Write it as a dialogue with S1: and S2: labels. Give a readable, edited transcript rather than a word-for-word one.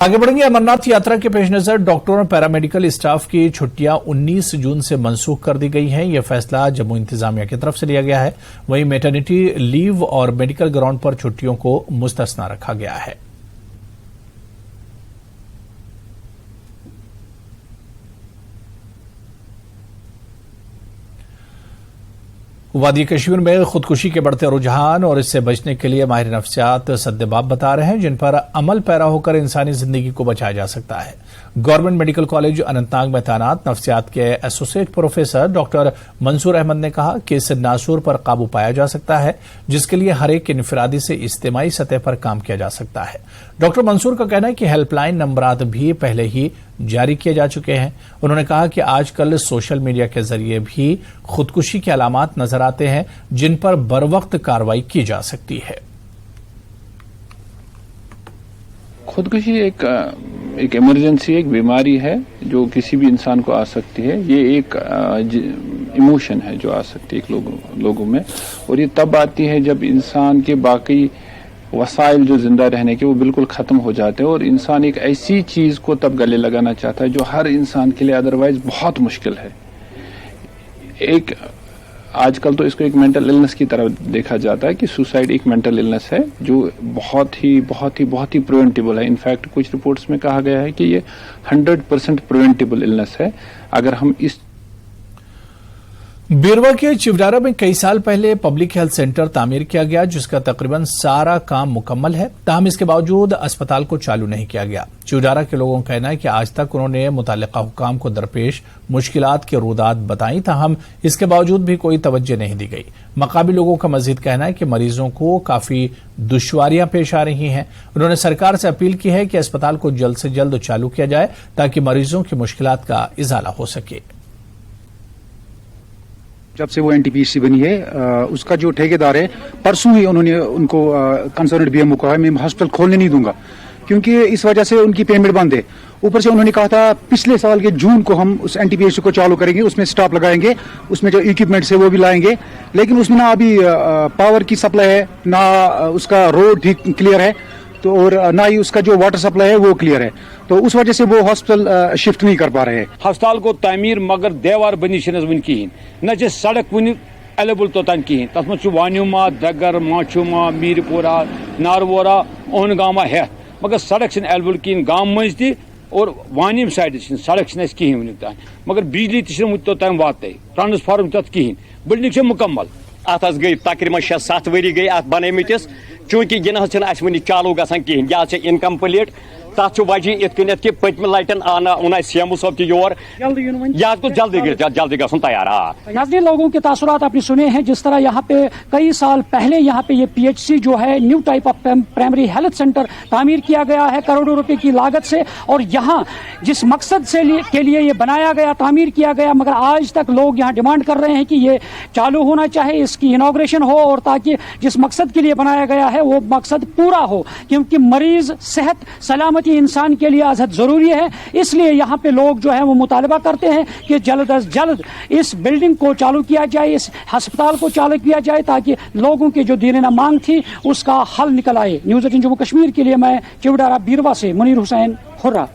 S1: आगे बढ़ेंगे। अमरनाथ यात्रा के पेश नजर डॉक्टरों और पैरामेडिकल स्टाफ की छुट्टियां 19 जून से मनसूख कर दी गई हैं। यह फैसला जम्मू इंतजामिया की तरफ से लिया गया है। वहीं मैटरनिटी लीव और मेडिकल ग्राउंड पर छुट्टियों को मुस्तस्ना रखा गया है। वादी कश्मीर में खुदकुशी के बढ़ते रुझान और इससे बचने के लिए माहिर नफ्सियात सद्देबाब बता रहे हैं जिन पर अमल पैरा होकर इंसानी जिंदगी को बचाया जा सकता है। गवर्नमेंट मेडिकल कॉलेज अनंतनाग में तैनात नफ्सियात के associate professor doctor Mansoor Ahmad ने कहा कि इस नासूर पर काबू पाया जा सकता है, जिसके लिए हर एक इनफरादी से इज्तिमाई सतह पर काम किया जा सकता है। डॉक्टर मंसूर का कहना है कि हेल्पलाइन नंबरात भी पहले ही जारी किए जा चुके हैं। उन्होंने कहा कि आजकल सोशल मीडिया के जरिए भी खुदकुशी के अलामात नजर आते हैं जिन पर बरवक्त कार्रवाई की जा सकती है।
S2: खुदकुशी एक इमरजेंसी, एक बीमारी है जो किसी भी इंसान को आ सकती है। ये एक इमोशन है जो आ सकती है लोगों में, और ये तब आती है जब इंसान के बाकी वसाइल जो जिंदा रहने के वो बिल्कुल खत्म हो जाते हैं और इंसान एक ऐसी चीज को तब गले लगाना चाहता है जो हर इंसान के लिए अदरवाइज बहुत मुश्किल है। एक आजकल तो इसको एक मेंटल इलनेस की तरह देखा जाता है कि सुसाइड एक मेंटल इलनेस है जो बहुत ही प्रिवेंटेबल है। इनफैक्ट कुछ रिपोर्ट्स में कहा गया है कि ये 100% प्रिवेंटेबल इलनेस है अगर हम इस।
S1: बीरवा के चिवडारा में कई साल पहले पब्लिक हेल्थ सेंटर तामीर किया गया जिसका तकरीबन सारा काम मुकम्मल है, ताहम इसके बावजूद अस्पताल को चालू नहीं किया गया। चिवडारा के लोगों का कहना है कि आज तक उन्होंने मुतालिका हुकाम को दरपेश मुश्किलात के रुदात बताई, ताहम इसके बावजूद भी कोई तवज्जो नहीं दी गई। मकामी लोगों का मजीद कहना है कि मरीजों को काफी दुश्वारियां पेश आ रही हैं। उन्होंने सरकार से अपील की है कि अस्पताल को जल्द से जल्द चालू किया जाए ताकि मरीजों की मुश्किलात का इजाला हो सके।
S3: जब से वो एनटीपीसी बनी है उसका जो ठेकेदार है परसों ही उन्होंने उनको कंसर्न्ड बीएमओ को कहा मैं हॉस्पिटल खोलने नहीं दूंगा क्योंकि इस वजह से उनकी पेमेंट बंद है। ऊपर से उन्होंने कहा था पिछले साल के जून को हम उस एनटीपीसी को चालू करेंगे, उसमें स्टाफ लगाएंगे, उसमें जो इक्विपमेंट्स है वो भी लाएंगे, लेकिन उसमें ना अभी पावर की सप्लाई है, ना उसका रोड ठीक क्लियर है, तो और ना ही उसका जो वाटर सप्लाई है वो क्लियर है, तो उस वजह से वो हॉस्पिटल शिफ्ट नहीं कर पा रहे हैं।
S4: अस्पताल को तामीर मगर देवार बनी वन कहें न सड़क वन एवेलेबल तोतान कहें, तथ मज वान्युमा दगर माछुमा मीरपुरा नारवोरा ओहनगामा है मगर सड़क एवेलेबल कहें गांव मज ती और वानिम साइड सड़क कहें वन तान, मगर बिजली तोतान वात ट्रांसफार्म तथ कहें, बिल्डिंग मुकम्मल
S5: अत गई तकरीबन 6-7 वरी गई अत बनमिस चूंकि यह ना वन चालू गसान कहें, यह इनकम्प्लीट तथ वजह इत कन कि पतम लटन आना सीएमओ साहब तक योर यह जल्दी गसन तैयार।
S6: नाज़रीन, लोगों के तासुरात आपने सुने हैं जिस तरह यहाँ पे कई साल पहले यहाँ पे ये पीएचसी जो है new type of primary health centre तामीर किया गया है करोड़ों रुपए की लागत से, और यहाँ जिस मकसद से के लिए ये बनाया गया तामीर किया गया, मगर आज तक लोग यहाँ डिमांड कर रहे हैं कि ये चालू होना चाहिए, इसकी इनॉग्रेशन हो और ताकि जिस मकसद के लिए बनाया गया है वो मकसद पूरा हो, क्योंकि मरीज सेहत सलामती इंसान के लिए अजहद जरूरी है। इसलिए यहाँ पे लोग जो है वो मुतालबा करते हैं कि जल्द अज जल्द इस बिल्डिंग को चालू किया जाए, इस अस्पताल को चालू किया जाए ताकि लोगों की जो दीनना मांग थी उसका हल निकल आए। न्यूज़ 18 जम्मू कश्मीर के लिए मैं चिवडारा बीरवा से मुनीर हुसैन हुर्रा।